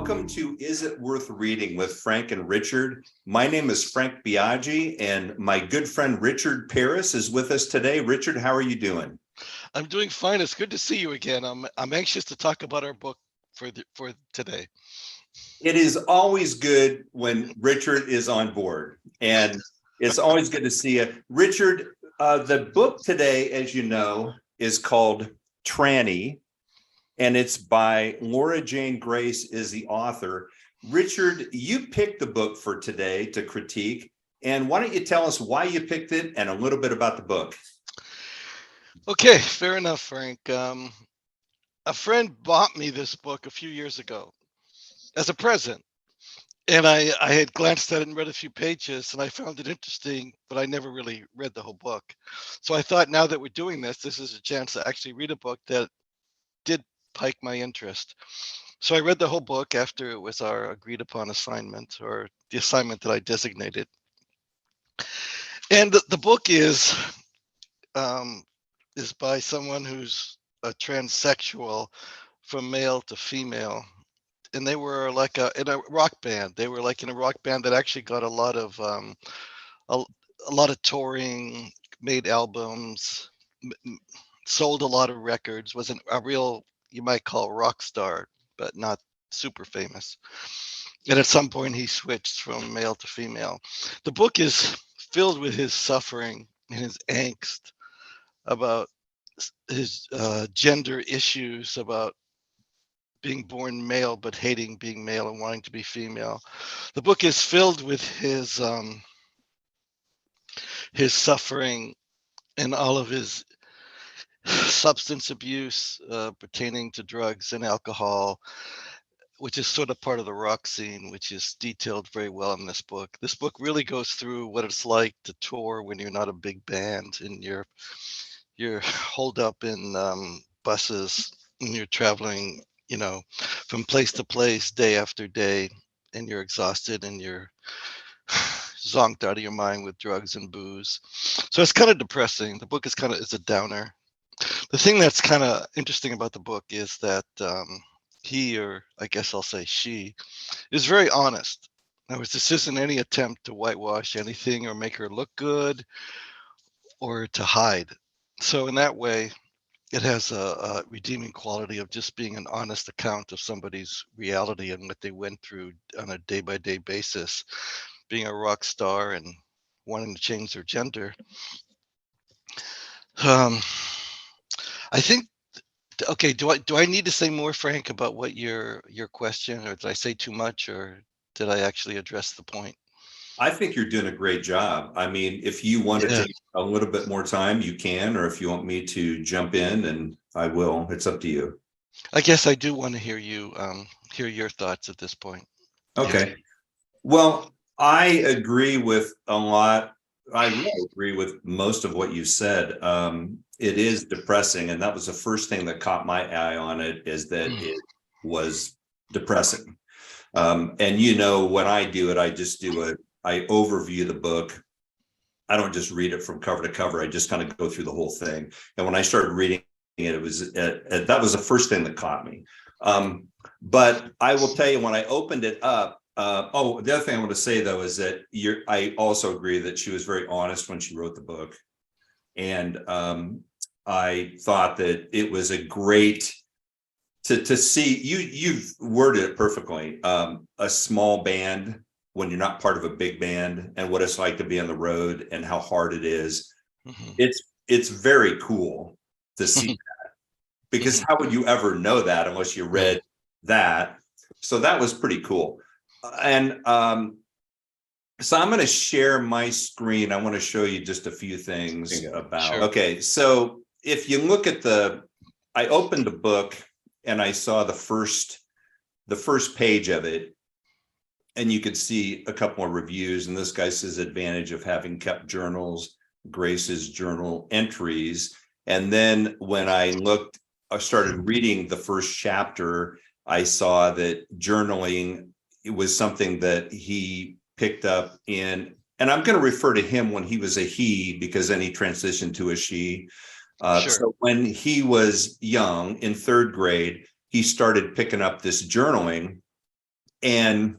Welcome to Is It Worth Reading with Frank and Richard. My name is Frank Biaggi, and my good friend Richard Paris is with us today. Richard, how are you doing? I'm doing fine. It's good to see you again. I'm anxious to talk about our book for today. It is always good when Richard is on board, and it's always good to see you. Richard, the book today, as you know, is called Tranny, and it's by Laura Jane Grace is the author. Richard, you picked the book for today to critique, and why don't you tell us why you picked it and a little bit about the book? Okay, fair enough, Frank. A friend bought me this book a few years ago as a present. And I had glanced at it and read a few pages and I found it interesting, but I never really read the whole book. So I thought now that we're doing this, this is a chance to actually read a book that did pique my interest. So I read the whole book after it was our agreed upon assignment, or the assignment that I designated. And the book is by someone who's a transsexual from male to female. And they were like in a rock band. They were like in a rock band that actually got a lot of touring, made albums, sold a lot of records. Was a real, you might call, rock star, but not super famous. And at some point, he switched from male to female. The book is filled with his suffering and his angst about his gender issues, about being born male but hating being male and wanting to be female. The book is filled with his suffering and all of his substance abuse pertaining to drugs and alcohol, which is sort of part of the rock scene, which is detailed very well in this book. This book really goes through what it's like to tour when you're not a big band and you're holed up in buses and you're traveling, from place to place day after day, and you're exhausted and you're zonked out of your mind with drugs and booze. So it's kind of depressing. The book is a downer. The thing that's kind of interesting about the book is that he, or I guess I'll say she, is very honest. In other words, this isn't any attempt to whitewash anything or make her look good or to hide. So in that way, it has a redeeming quality of just being an honest account of somebody's reality and what they went through on a day-by-day basis, being a rock star and wanting to change their gender. I think, okay, do I need to say more, Frank, about what your question, or did I say too much, or did I actually address the point? I think you're doing a great job. I mean, if you want to take a little bit more time, you can, or if you want me to jump in, and I will. It's up to you. I guess I do want to hear your thoughts at this point. Okay. Yeah. Well, I agree with a lot. I really agree with most of what you said. It is depressing, and that was the first thing that caught my eye on it, is that it was depressing. And when I do it, I overview the book. I don't just read it from cover to cover. I just kind of go through the whole thing. And when I started reading it, it was that was the first thing that caught me. But I will tell you, when I opened it up, the other thing I want to say, though, is that I also agree that she was very honest when she wrote the book. And I thought that it was a great to see, you've worded it perfectly. A small band when you're not part of a big band, and what it's like to be on the road and how hard it is. Mm-hmm. It's very cool to see that, because how would you ever know that unless you read that? So that was pretty cool. And so I'm going to share my screen. I want to show you just a few things about. Sure. Okay, so if you look at I opened the book and I saw the first page of it, and you could see a couple of reviews. And this guy says, advantage of having kept journals, Grace's journal entries. And then when I started reading the first chapter, I saw that journaling, it was something that he picked up in, and I'm going to refer to him when he was a he, because then he transitioned to a she. Sure. So when he was young, in third grade, he started picking up this journaling. And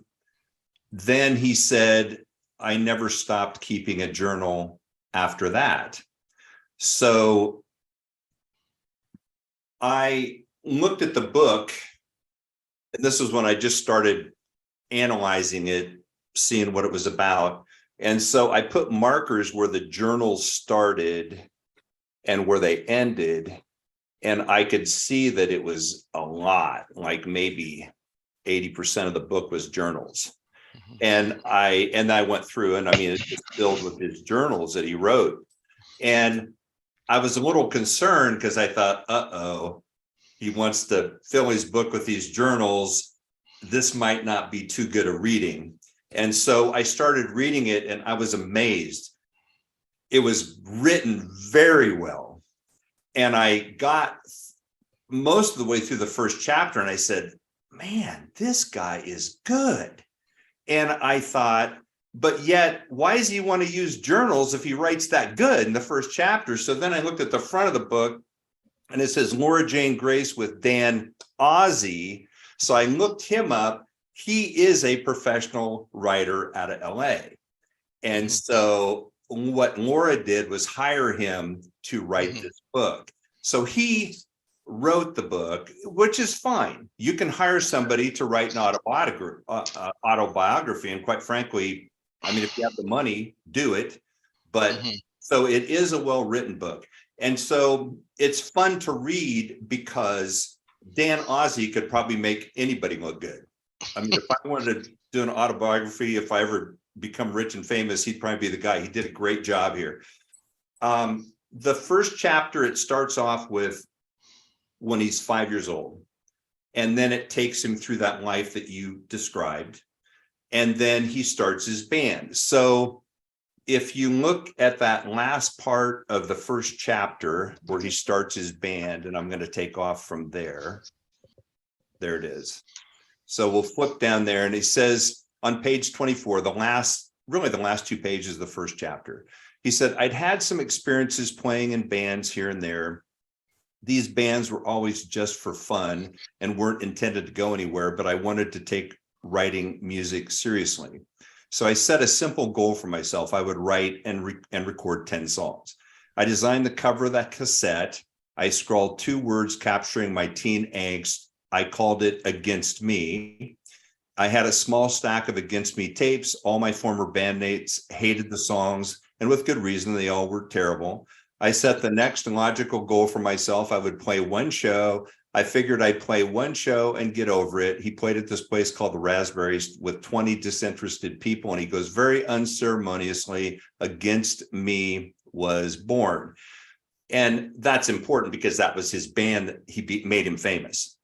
then he said, I never stopped keeping a journal after that. So I looked at the book, and this was when I just started analyzing it, seeing what it was about. And so I put markers where the journals started and where they ended. And I could see that it was a lot, like maybe 80% of the book was journals. And I went through, and I mean, it's just filled with his journals that he wrote. And I was a little concerned because I thought, uh-oh, he wants to fill his book with these journals. This might not be too good a reading. And so I started reading it, and I was amazed. It was written very well. And I got most of the way through the first chapter, and I said, man, this guy is good. And I thought, but yet, why does he want to use journals if he writes that good in the first chapter? So then I looked at the front of the book, and it says Laura Jane Grace with Dan Ozzie. So I looked him up. He is a professional writer out of LA. And so what Laura did was hire him to write this book. So he wrote the book, which is fine. You can hire somebody to write an autobiography. And quite frankly, I mean, if you have the money, do it. But so it is a well-written book. And so it's fun to read because Dan Ozzie could probably make anybody look good. I mean, if I wanted to do an autobiography, if I ever become rich and famous, he'd probably be the guy. He did a great job here. The first chapter, it starts off with when he's 5 years old. And then it takes him through that life that you described. And then he starts his band. So if you look at that last part of the first chapter where he starts his band, and I'm going to take off from there. There it is. So we'll flip down there, and he says on page 24, the last 2 pages of the first chapter, he said, I'd had some experiences playing in bands here and there. These bands were always just for fun and weren't intended to go anywhere, but I wanted to take writing music seriously. So I set a simple goal for myself. I would write and record 10 songs. I designed the cover of that cassette. I scrawled 2 words capturing my teen angst. I called it Against Me. I had a small stack of Against Me tapes. All my former bandmates hated the songs, and with good reason. They all were terrible. I set the next logical goal for myself. I would play 1 show. I figured I'd play 1 show and get over it. He played at this place called the Raspberries with 20 disinterested people. And he goes very unceremoniously, Against Me was born. And that's important because that was his band that made him famous.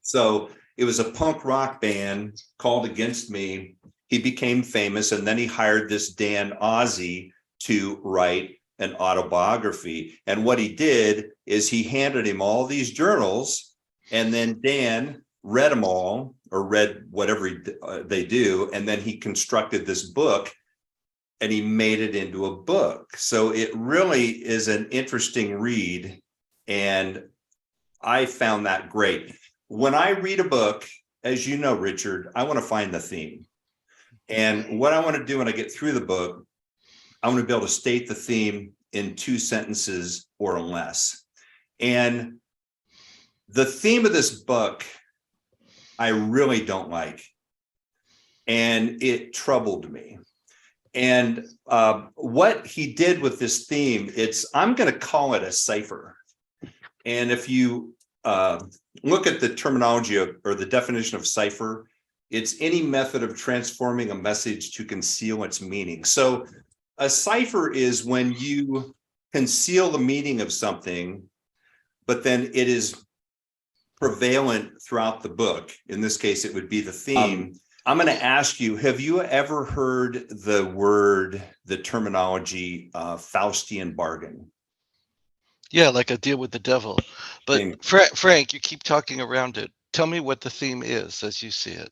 So it was a punk rock band called Against Me. He became famous, and then he hired this Dan Ozzie to write an autobiography. And what he did is he handed him all these journals, and then Dan read them all, or read whatever they do, and then he constructed this book, and he made it into a book. So it really is an interesting read, and I found that great. When I read a book, as you know, Richard, I want to find the theme. And what I want to do when I get through the book, I want to be able to state the theme in 2 sentences or less. And the theme of this book, I really don't like. And it troubled me. And what he did with this theme, I'm going to call it a cipher. And if you look at the terminology or the definition of cipher, it's any method of transforming a message to conceal its meaning. So a cipher is when you conceal the meaning of something, but then it is prevalent throughout the book. In this case, it would be the theme. I'm going to ask you, have you ever heard the terminology Faustian bargain? Yeah, like a deal with the devil. But Frank, you keep talking around it. Tell me what the theme is as you see it.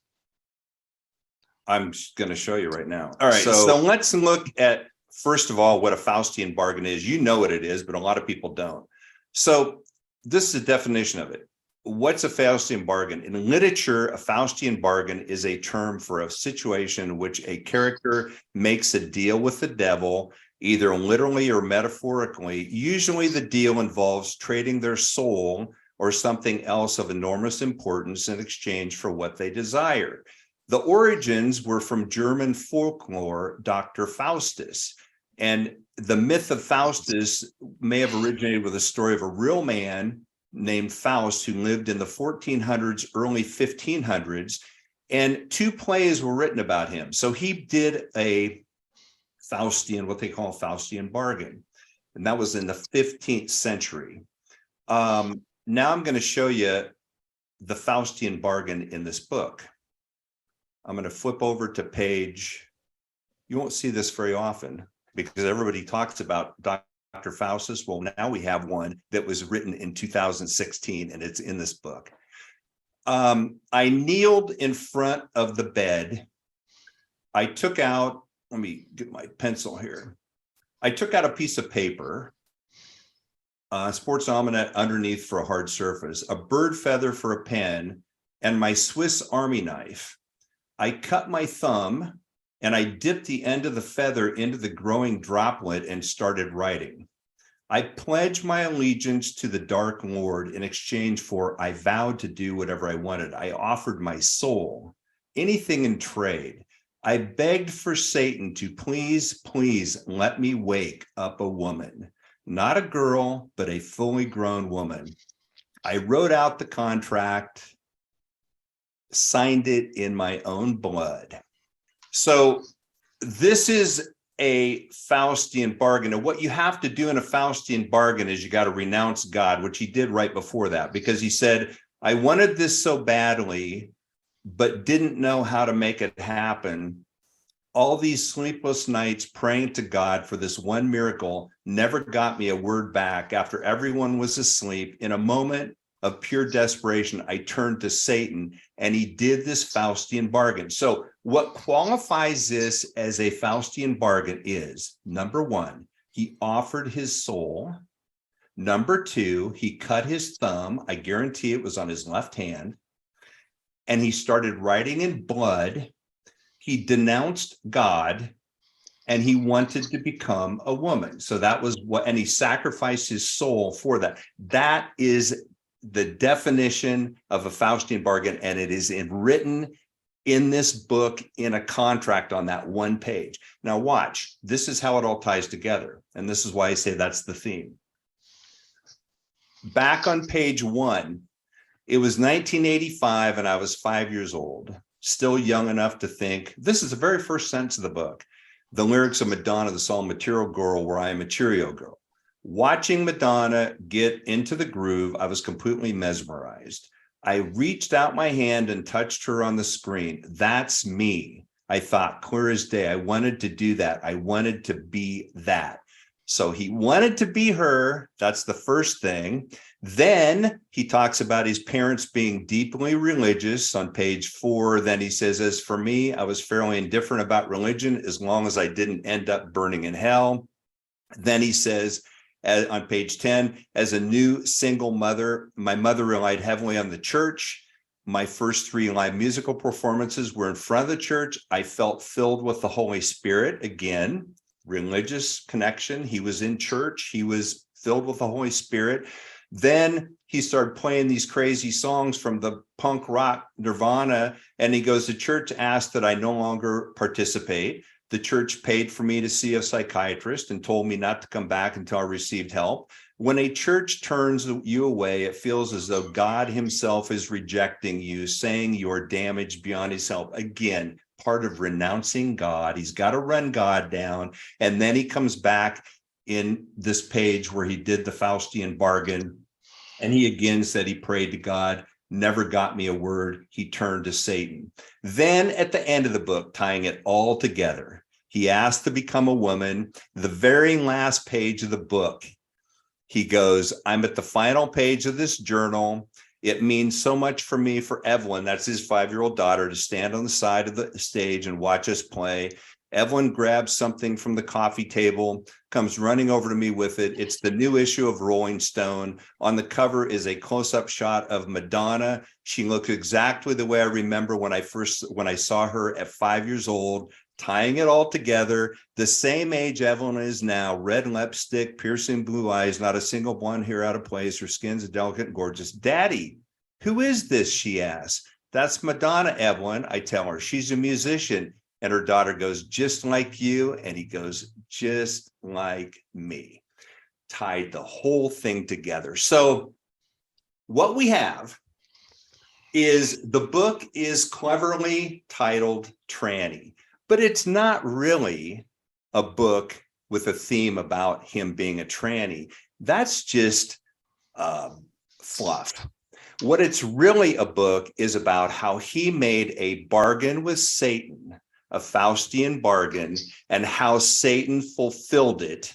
I'm going to show you right now. All right. So let's look at, first of all, what a Faustian bargain is. You know what it is, but a lot of people don't. So this is the definition of it. what's a Faustian bargain? In literature, a Faustian bargain is a term for a situation in which a character makes a deal with the devil, either literally or metaphorically. Usually the deal involves trading their soul or something else of enormous importance in exchange for what they desire. The origins were from German folklore, Dr. Faustus. And the myth of Faustus may have originated with a story of a real man named Faust who lived in the 1400s, early 1500s, and two plays were written about him. So he did a Faustian, what they call a Faustian bargain, and that was in the 15th century. Now I'm going to show you the Faustian bargain in this book. I'm going to flip over to page, you won't see this very often because everybody talks about Dr. Faustus. Well, now we have one that was written in 2016 and it's in this book. I kneeled in front of the bed. I took out, let me get my pencil here. I took out a piece of paper, a sports almanac underneath for a hard surface, a bird feather for a pen, and my Swiss Army knife. I cut my thumb and I dipped the end of the feather into the growing droplet and started writing. I pledged my allegiance to the Dark Lord in exchange for I vowed to do whatever I wanted. I offered my soul, anything in trade. I begged for Satan to please let me wake up a woman, not a girl, but a fully grown woman. I wrote out the contract, signed it in my own blood. So this is a Faustian bargain. And what you have to do in a Faustian bargain is you got to renounce God, which he did right before that, because he said, I wanted this so badly, but didn't know how to make it happen. All these sleepless nights praying to God for this one miracle never got me a word back. After everyone was asleep, in a moment of pure desperation, I turned to Satan and he did this Faustian bargain. So what qualifies this as a Faustian bargain is, number one, he offered his soul. Number two, he cut his thumb. I guarantee it was on his left hand. And he started writing in blood. He denounced God and he wanted to become a woman. So that was what, and he sacrificed his soul for that. That is the definition of a Faustian bargain, and it is written in this book in a contract on that one page. Now watch, this is how it all ties together, and this is why I say that's the theme. Back on page 1, it was 1985 and I was 5 years old, still young enough to think, this is the very first sentence of the book, the lyrics of Madonna, the song Material Girl, where I am a Cheerio girl. Watching Madonna get into the groove, I was completely mesmerized. I reached out my hand and touched her on the screen. That's me. I thought, clear as day. I wanted to do that. I wanted to be that. So he wanted to be her. That's the first thing. Then he talks about his parents being deeply religious on page 4. Then he says, as for me, I was fairly indifferent about religion as long as I didn't end up burning in hell. Then he says, on page 10, as a new single mother, my mother relied heavily on the church. My first 3 live musical performances were in front of the church. I felt filled with the Holy Spirit. Again, religious connection. He was in church. He was filled with the Holy Spirit. Then he started playing these crazy songs from the punk rock Nirvana. And he goes, the church asked that I no longer participate. The church paid for me to see a psychiatrist and told me not to come back until I received help. When a church turns you away, it feels as though God himself is rejecting you, saying you're damaged beyond his help. Again, part of renouncing God. He's got to run God down. And then he comes back in this page where he did the Faustian bargain. And he again said he prayed to God, never got me a word. He turned to Satan. Then at the end of the book, tying it all together, he asked to become a woman. The very last page of the book, he goes, I'm at the final page of this journal. It means so much for me, for Evelyn, that's his 5-year-old daughter, to stand on the side of the stage and watch us play. Evelyn grabs something from the coffee table, comes running over to me with it. It's the new issue of Rolling Stone. On the cover is a close-up shot of Madonna. She looks exactly the way I remember when I saw her at 5 years old, tying it all together. The same age Evelyn is now, red lipstick, piercing blue eyes, not a single blonde hair out of place. Her skin's delicate and gorgeous. Daddy, who is this? She asks. That's Madonna, Evelyn, I tell her. She's a musician. And her daughter goes, just like you. And he goes, just like me. Tied the whole thing together. So what we have is the book is cleverly titled Tranny, but it's not really a book with a theme about him being a tranny. That's just fluff. What it's really a book is about how he made a bargain with Satan, a Faustian bargain, and how Satan fulfilled it.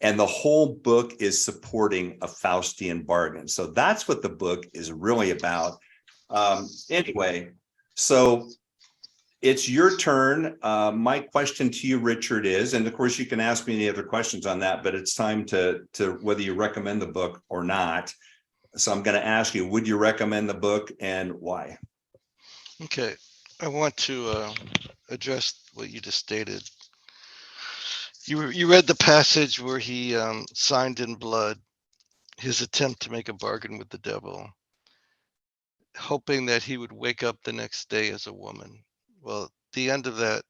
And the whole book is supporting a Faustian bargain. So that's what the book is really about. Anyway, so it's your turn. My question to you, Richard, is, and of course you can ask me any other questions on that, but it's time to whether you recommend the book or not. So I'm going to ask you, would you recommend the book and why? Okay, I want to address what you just stated. You read the passage where he signed in blood his attempt to make a bargain with the devil, hoping that he would wake up the next day as a woman. Well, the end of that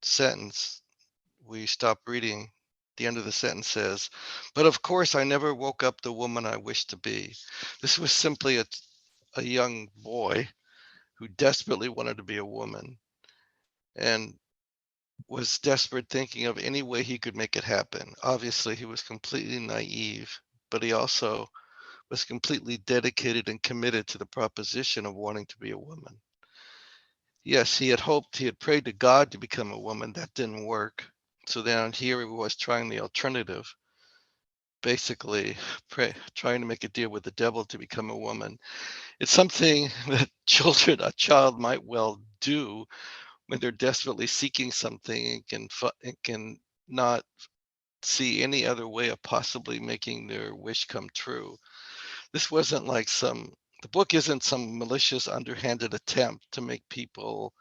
sentence, we stop reading. The end of the sentence says, "But of course, I never woke up the woman I wished to be." This was simply a young boy who desperately wanted to be a woman and was desperate, thinking of any way he could make it happen. Obviously, he was completely naive, but he also was completely dedicated and committed to the proposition of wanting to be a woman. Yes, he had prayed to God to become a woman. That didn't work. So then here he was trying the alternative, basically trying to make a deal with the devil to become a woman. It's something that a child might well do when they're desperately seeking something and can not see any other way of possibly making their wish come true. This wasn't like the book isn't some malicious, underhanded attempt to make people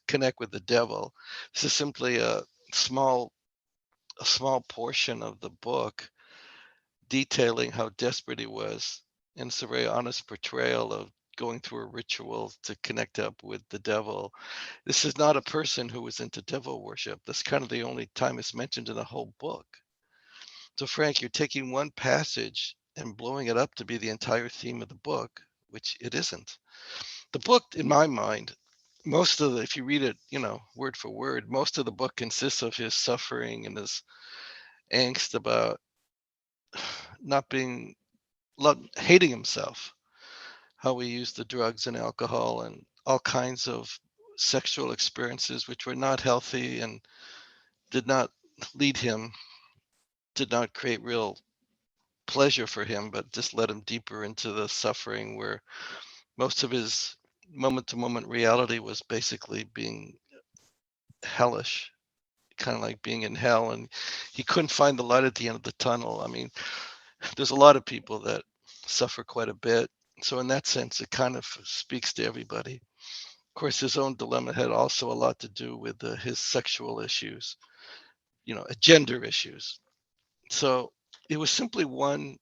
connect with the devil. This is simply small a small portion of the book detailing how desperate he was. And it's a very honest portrayal of going through a ritual to connect up with the devil. This is not a person who was into devil worship. That's kind of the only time it's mentioned in the whole book. So, Frank, you're taking one passage and blowing it up to be the entire theme of the book, which it isn't. The book, in my mind, if you read it, word for word, most of the book consists of his suffering and his angst about not being, hating himself, how he used the drugs and alcohol and all kinds of sexual experiences which were not healthy and did not lead him, did not create real pleasure for him, but just led him deeper into the suffering where most of his moment to moment reality was basically being hellish, kind of like being in hell. And he couldn't find the light at the end of the tunnel. I mean, there's a lot of people that suffer quite a bit. So, in that sense, it kind of speaks to everybody. Of course, his own dilemma had also a lot to do with his sexual issues, gender issues. So, it was simply one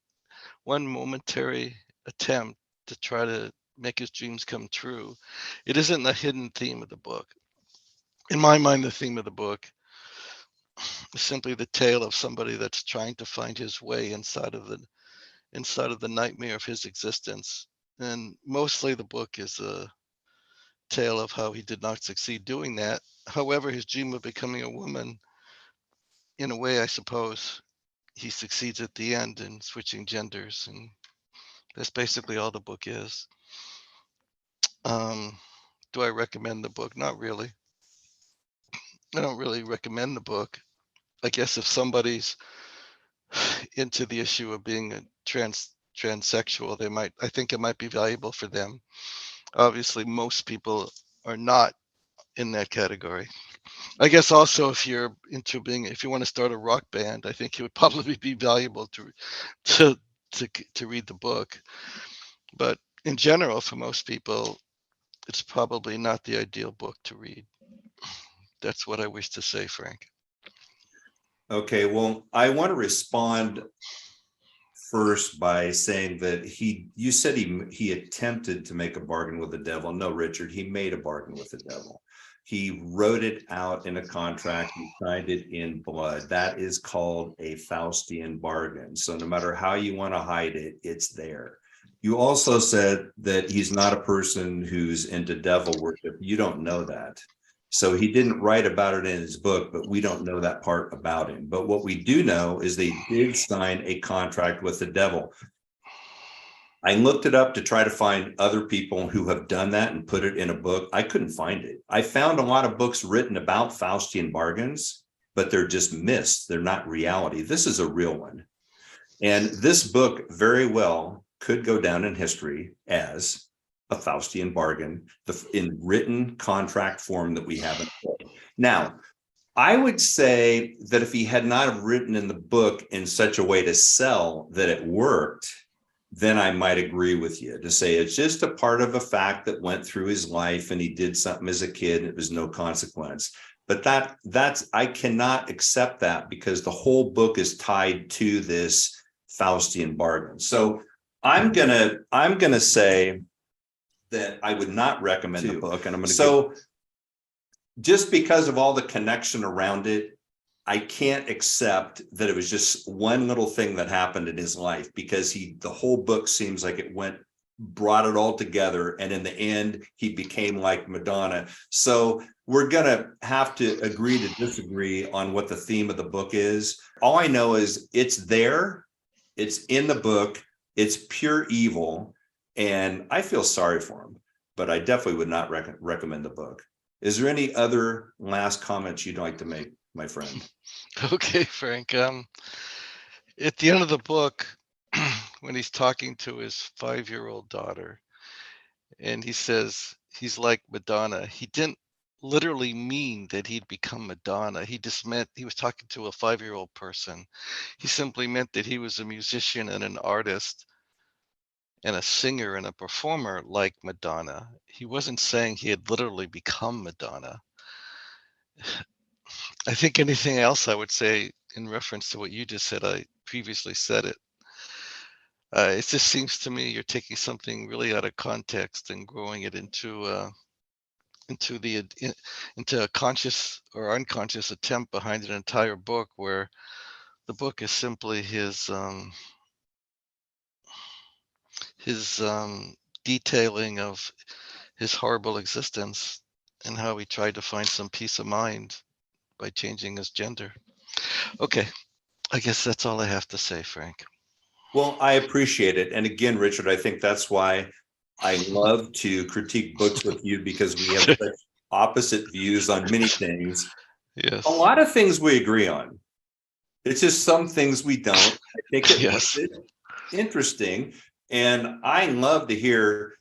momentary attempt to try to make his dreams come true. It isn't the hidden theme of the book. In my mind, the theme of the book is simply the tale of somebody that's trying to find his way inside of the nightmare of his existence. And mostly the book is a tale of how he did not succeed doing that. However, his dream of becoming a woman, in a way, I suppose, he succeeds at the end in switching genders. And that's basically all the book is. Um, do I recommend the book? Not really. I don't really recommend the book. I guess if somebody's into the issue of being a transsexual, I think it might be valuable for them. Obviously, most people are not in that category. I guess also if you're if you want to start a rock band, I think it would probably be valuable to to read the book. But in general, for most people, it's probably not the ideal book to read. That's what I wish to say, Frank. Okay, well, I want to respond first by saying that you said he attempted to make a bargain with the devil. No, Richard, he made a bargain with the devil. He wrote it out in a contract. He signed it in blood. That is called a Faustian bargain. So no matter how you want to hide it, it's there. You also said that he's not a person who's into devil worship. You don't know that. So he didn't write about it in his book, but we don't know that part about him. But what we do know is they did sign a contract with the devil. I looked it up to try to find other people who have done that and put it in a book. I couldn't find it. I found a lot of books written about Faustian bargains, but they're just myths. They're not reality. This is a real one. And this book very well could go down in history as a Faustian bargain, in written contract form that we have. Now, I would say that if he had not have written in the book in such a way to sell that it worked, then I might agree with you to say it's just a part of a fact that went through his life and he did something as a kid and it was no consequence. But that's I cannot accept that because the whole book is tied to this Faustian bargain. So I'm gonna say that I would not recommend the book, and I'm going to just because of all the connection around it, I can't accept that it was just one little thing that happened in his life, because the whole book seems like it brought it all together, and in the end he became like Madonna. So we're gonna have to agree to disagree on what the theme of the book is. All I know is it's there, it's in the book, it's pure evil, and I feel sorry for him, but I definitely would not recommend the book. Is there any other last comments you'd like to make, my friend? Okay, Frank. At the end of the book, when he's talking to his 5-year-old daughter, and he says he's like Madonna, he didn't literally mean that he'd become Madonna. He just meant he was talking to a 5-year-old person. He simply meant that he was a musician and an artist and a singer and a performer like Madonna. He wasn't saying he had literally become Madonna. I think anything else I would say in reference to what you just said, I previously said it. It just seems to me you're taking something really out of context and growing it into a conscious or unconscious attempt behind an entire book, where the book is simply his detailing of his horrible existence and how he tried to find some peace of mind by changing his gender. Okay, I guess that's all I have to say, Frank. Well, I appreciate it. And again, Richard, I think that's why I love to critique books with you, because we have such opposite views on many things. Yes. A lot of things we agree on. It's just some things we don't. I think it Yes. makes it interesting. And I love to hear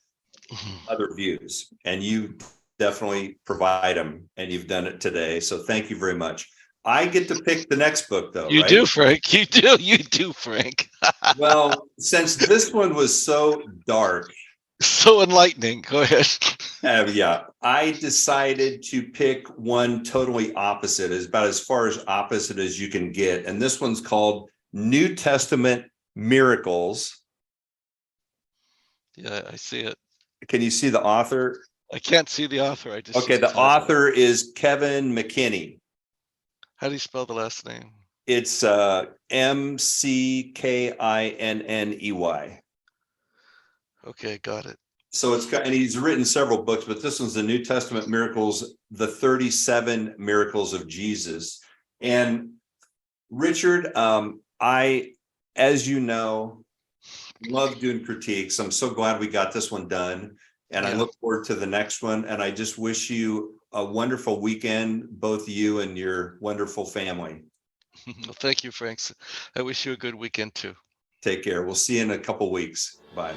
other views. And you definitely provide them, and you've done it today. So thank you very much. I get to pick the next book, though, You right? do, Frank. You do. You do, Frank. Well, since this one was so dark, So enlightening. Go ahead. yeah, I decided to pick one totally opposite, is about as far as opposite as you can get. And this one's called New Testament Miracles. Yeah, I see it. Can you see the author? I can't see the author. I just see Okay, the title. author is Kevin McKinney. How do you spell the last name? It's McKinney. Okay, got it. So and he's written several books, but this one's the New Testament Miracles, the 37 Miracles of Jesus. And Richard, as you know, love doing critiques. I'm so glad we got this one done, and I look forward to the next one. And I just wish you a wonderful weekend, both you and your wonderful family. Well, thank you, Frank. I wish you a good weekend too. Take care. We'll see you in a couple weeks. Bye.